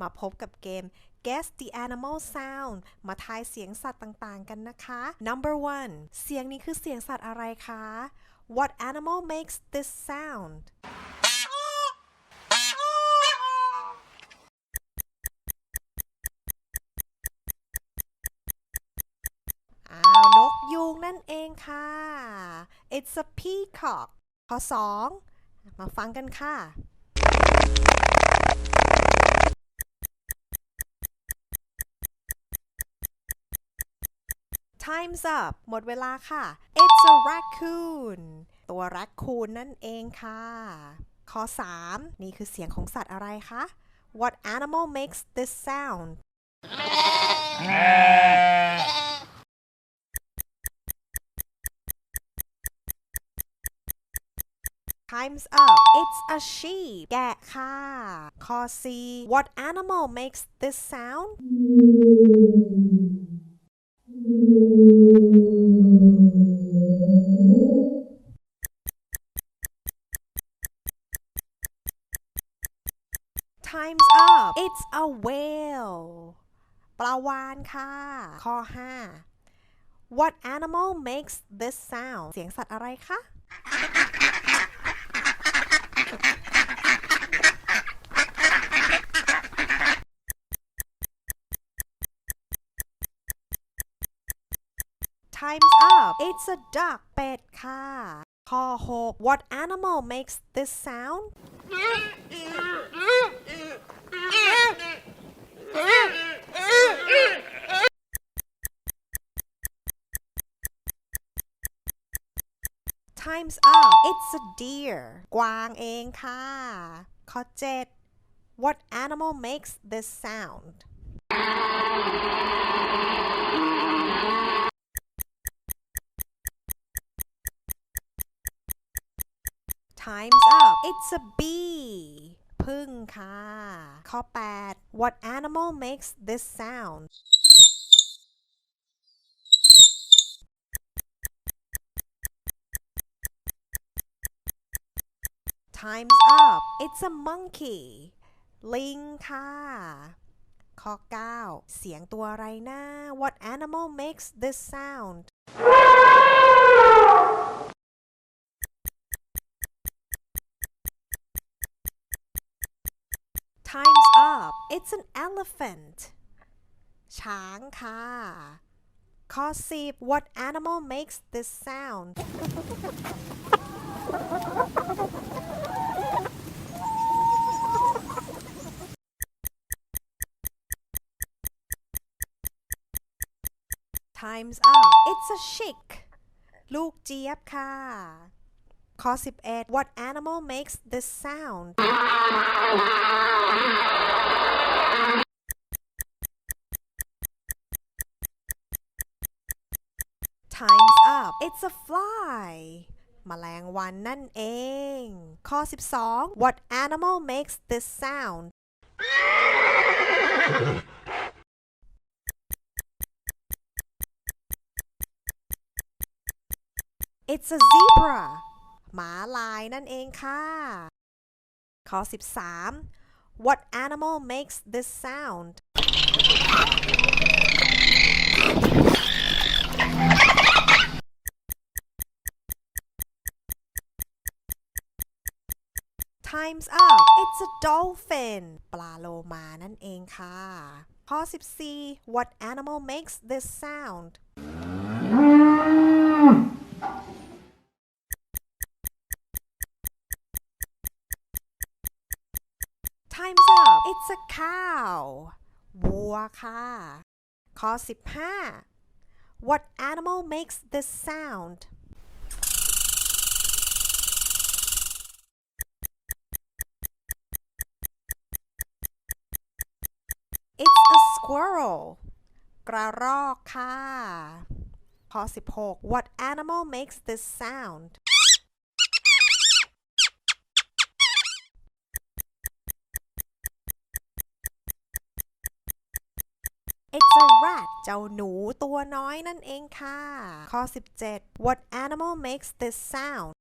มาพบกับเกม Guess the Animal Sound มาทายเสียงสัตว์ต่างๆกันนะคะ Number 1 เสียงนี้คือเสียงสัตว์อะไรคะ What animal makes this sound นกยูงนั่นเองค่ะ It's a peacock ข้อ 2 มาฟังกันค่ะ Time's up หมดเวลาค่ะ It's a raccoon ตัว raccoon นั่นเองค่ะ ข้อ 3 นี่คือเสียงของสัตว์อะไรคะ What animal makes this sound Time's up It's a sheep แกะค่ะ ข้อ 4 What animal makes this sound Time's up It's a whale ปลาวาฬค่ะ ข้อ 5 What animal makes this sound เสียงสัตว์อะไรคะ Time's up It's a duck เป็ดค่ะ ข้อ 6 What animal makes this sound Time's up It's a deer กวางเองค่ะ ข้อ 7 What animal makes this sound Time's up It's a bee ผึ้งค่ะ ข้อ 8 What animal makes this sound Time's up It's a monkey ลิงค่ะ ข้อ 9 เสียงตัวอะไรนะ What animal makes this sound Time's up It's an elephant ช้างค่ะ ข้อ 10 What animal makes this sound Time's up It's a chick ลูกเจี๊ยบค่ะ ข้อ 11 What animal makes this sound Time's up It's a fly แมลงวันนั่นเอง ข้อ 12 What animal makes this sound It's a zebra หมาลายนั่นเองค่ะ ข้อ 13 What animal makes this sound Time's up It's a dolphin ปลาโลมานั่นเองค่ะ ข้อ 14 What animal makes this sound Time's up It's a cow วัวค่ะ ข้อ 15 What animal makes this sound It's a squirrel กระรอกค่ะ ข้อ 16 What animal makes this sound It's a rat เจ้าหนูตัวน้อยนั่นเองค่ะ ข้อ 17 What animal makes this sound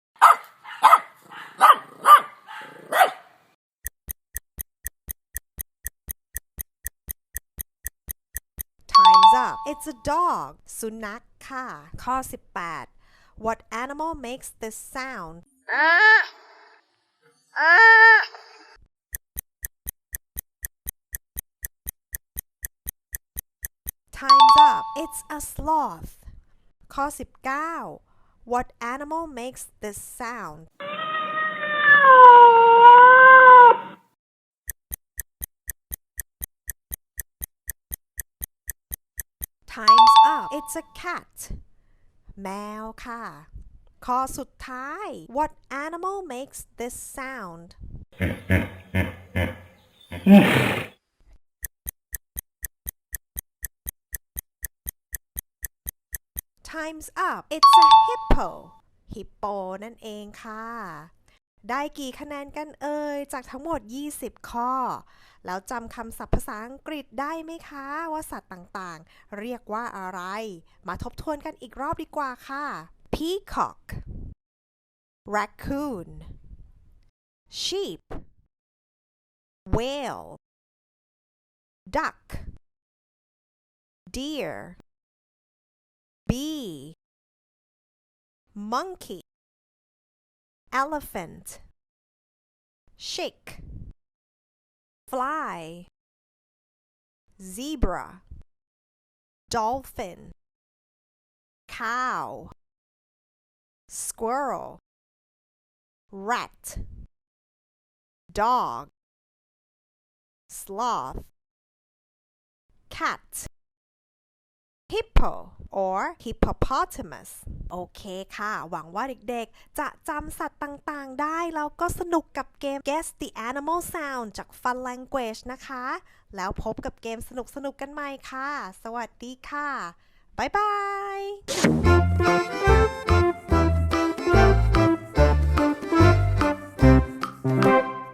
it's a dog สุนัขค่ะข้อ18 What animal makes this sound Time's up it's a sloth ข้อ19 What animal makes this sound Time's up it's a cat แมวค่ะข้อสุดท้าย What animal makes this sound Time's up it's a hippo ฮิปโปนั่นเองค่ะได้กี่คะแนนกันจากทั้งหมด20ข้อแล้วจำคำศัพท์ภาษาอังกฤษได้ไหมคะว่าสัตว์ต่างๆเรียกว่าอะไรมาทบทวนกันอีกรอบดีกว่าค่ะ Peacock Raccoon Sheep Whale Duck Deer Bee Monkey Elephant Chick Fly Zebra Dolphin Cow Squirrel Rat Dog Sloth Cat Hippo or hippopotamus โอเคค่ะหวังว่าเด็กๆจะจำสัตว์ต่างๆได้แล้วก็สนุกกับเกม Guess the Animal Sound จาก Fun Language นะคะแล้วพบกับเกมสนุกๆกันใหม่ค่ะสวัสดีค่ะบ๊ายบาย